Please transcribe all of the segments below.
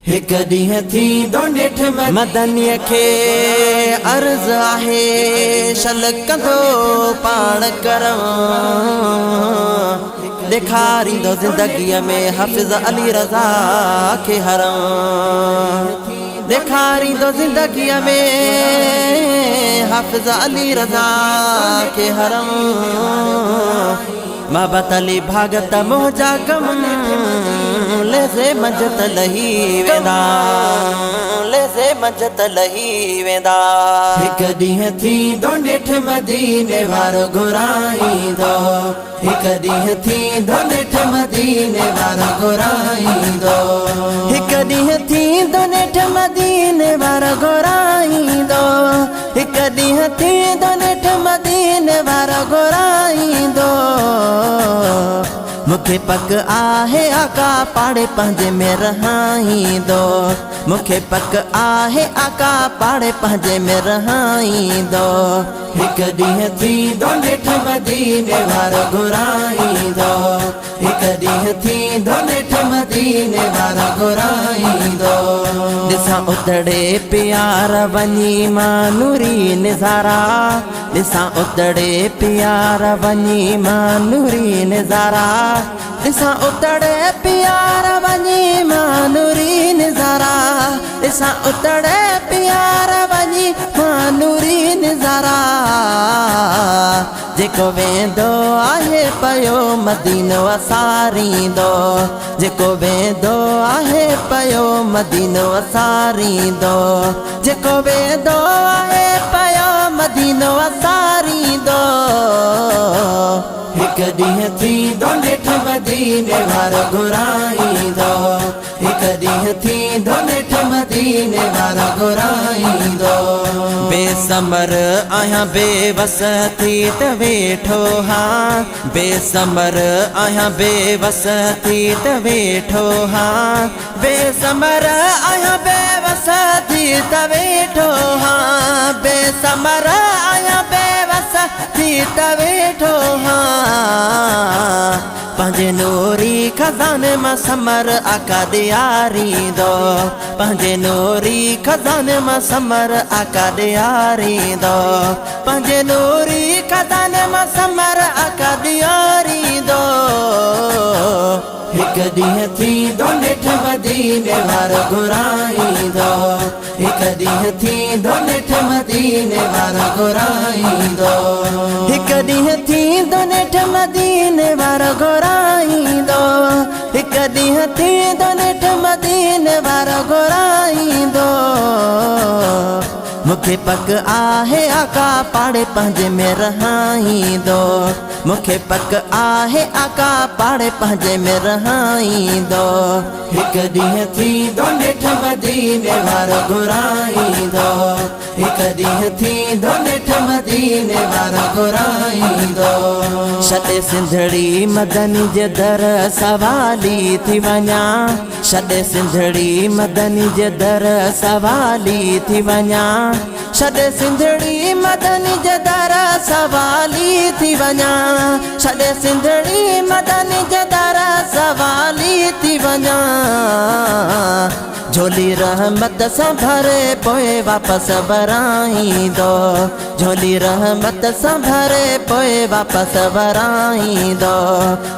हिक ॾींहुं थींदो नेठ मदनीअ खे अर्ज़ आहे शल कंदो पाण करम ॾेखारींदो ज़िंदगीअ में हाफ़िज़ अली रज़ा खे हरम ॾेखारींदो ज़िंदगीअ में हाफ़िज़ अली रज़ा खे हरम महबत अली भागत मोजा गम लेज़े मंजत लही वेंदा लेज़े मंजत लही वेंदा हिक ॾींहुं थींदो नेठ मदीने वारो घुराईंदो हिक ॾींहुं थींदो नेठ मदीने वारो घुराईंदो हिक ॾींहुं थींदो नेठ मदीने वारो घुराईंदो हिक ॾींहुं थींदो नेठ मदीने वारो घुराईंदो मुखे पक आहे आका पाड़े पंहिंजे में रहाईंदो मुखे पक आहे आका पाड़े पंहिंजे में रहाईंदो हिक ॾींहुं थींदो नेठ मदीने वारो घुराईंदो हिक ॾींहुं थींदो नेठ मदीने वारो घुराईंदो ॾिसां उतड़े प्यार वञी मां नूरी निज़ारा ॾिसां उतड़े प्यार वञी मां नूरी निज़ारा ॾिसां उतड़े प्यार वञी मां नूरी निज़ारा ॾिसां उतड़े प्यार वञी मां नूरी निज़ारा जेको वेंदो आहे पयो मदीनो असारींदो जेको वेंदो आहे पयो मदीनो असारींदो जेको वेंदो आहे पयो मदीनो असारींदो हिक ॾींहुं थींदो नेठ मदीने वारो घुराईंदो हिक ॾींहुं थींदो नेठ मदीने वारो घुराईंदो बेसमर आहियां बेवस थी त वेठो हां बेसमर आहियां बेवस थी त वेठो हां बेसमर आहियां बेवस थी त वेठो हां बेसमर आहियां बेवस थी त वेठो हां पंहिंजे नूरी खज़ाने मां समर आका ॾियारींदो पंहिंजे नूरी खज़ाने मां समर आका ॾियारींदो पंहिंजे नूरी खज़ाने मां समर आका ॾियारींदो हिक ॾींहुं थींदो नेठ मदीने वारो घुराईंदो हिक ॾींहुं थींदो नेठ मदीने वारो घुराईंदो हिक ॾींहुं थींदो नेठ मदीने वारो घुराईंदो हिक ॾींहुं थींदो नेठ मदीने वारो घुराईंदो मुखे पक आहे आका पाड़े पंहिंजे में रहाईंदो मुखे पक आहे आका पाड़े पंहिंजे में रहाईंदो हिक ॾींहुं थींदो नेठ मदीने वारो घुराईंदो हिक ॾींहुं थींदो नेठ मदीने वारो घुराईंदो छॾे सिंधड़ी मदनी जे दर सवाली थी वञा छॾे सिंधड़ी मदनी जे दर सवाली थी वञा छॾे सिंधड़ी मदनी जे दर सवाली थी वञा छॾे सिंधड़ी मदनी जे दर सवाली थी वञा झोली रहमत सां भरे पोइ वापसि वराईंदो झोली रहमत सां भरे पोइ वापसि वराईंदो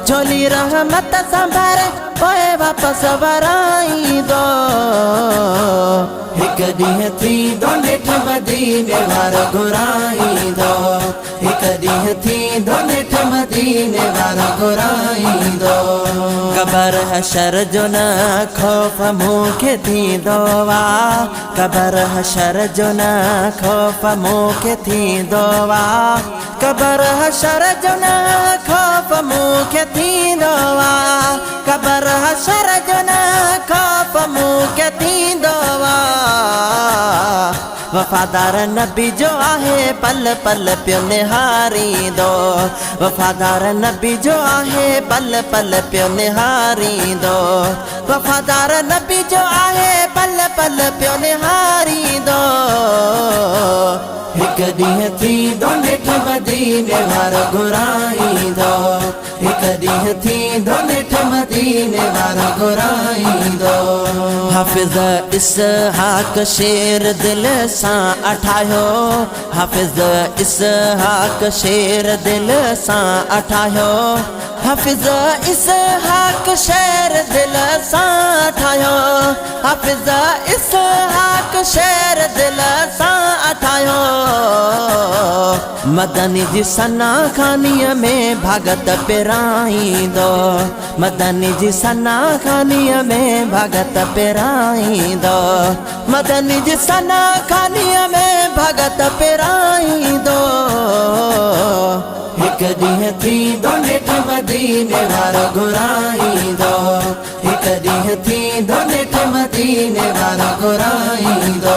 झोली रहमत सां भरे पोइ वापसि वराईंदो हिक ॾींहुं थींदो नेठ मदीने वारो घुराईंदो हिक ॾींहुं थींदो नेठ मदीने वारो घुराईंदो क़बर हशर जो न ख़ौफ़ मूंखे थींदो वा क़बर हशर जो न ख़ौफ़ मूंखे थींदो वा क़बर हशर जो न ख़ौफ़ मूंखे थींदो वा क़बर हशर जो न ख़ौफ़ मूंखे थींदो वा वफ़ादार नबी जो आहे पल पल पियो निहारींदो वफ़ादार नबी जो आहे पल पल पियो निहारींदो वफ़ादार नबी जो आहे पल पल पियो निहारींदो हिक ॾींहुं थींदो नेठ मदीने वारो घुराईंदो हिक ॾींहुं थींदो नेठ मदीने वारो घुराईंदो। हाफ़िज़ इसहाक शेर दिल सां अठायो, हाफ़िज़ इसहाक शेर दिल सां अठायो, हाफ़िज़ इसहाक शेर दिल सां अठायो, हाफ़िज़ इसहाक शेर दिल सां अठायो। मदनी जी सना खानीअ में भगत पिराईंदो, मदनी जी सना खानीअ में भगत पिराईंदो, मदनी जी सना खानीअ में भगत पिराईंदो। हिकु ॾींहुं थींदो नेठ मदीने वारो घुराईंदो, हिकु ॾींहुं थींदो नेठ मदीने वारो घुराईंदो,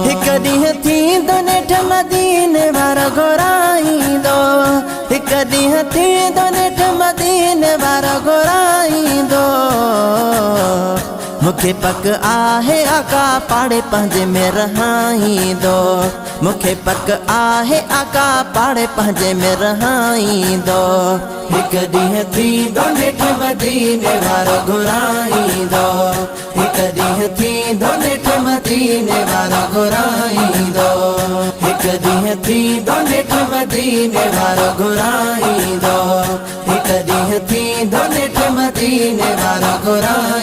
हिकु ॾींहुं थींदो नेठ मदीने वारो घुराईंदो, हिकु ॾींहुं थींदो नेठ मदीने वारो घुराईंदो। मूंखे पक आहे आका पाड़े पंहिंजे में रहाईंदो, मूंखे पक आहे आका पाड़े पंहिंजे में रहाईंदो। हिकु ॾींहुं थींदो नेठ मदीने वारो घुराईंदो, हिकु ॾींहुं थींदो नेठ मदीने वारो घुराईंदो, हिकु ॾींहुं थींदो नेठ मदीने वारो घुराईंदो, हिकु ॾींहुं थींदो नेठ मदीने वारो घुराईंदो।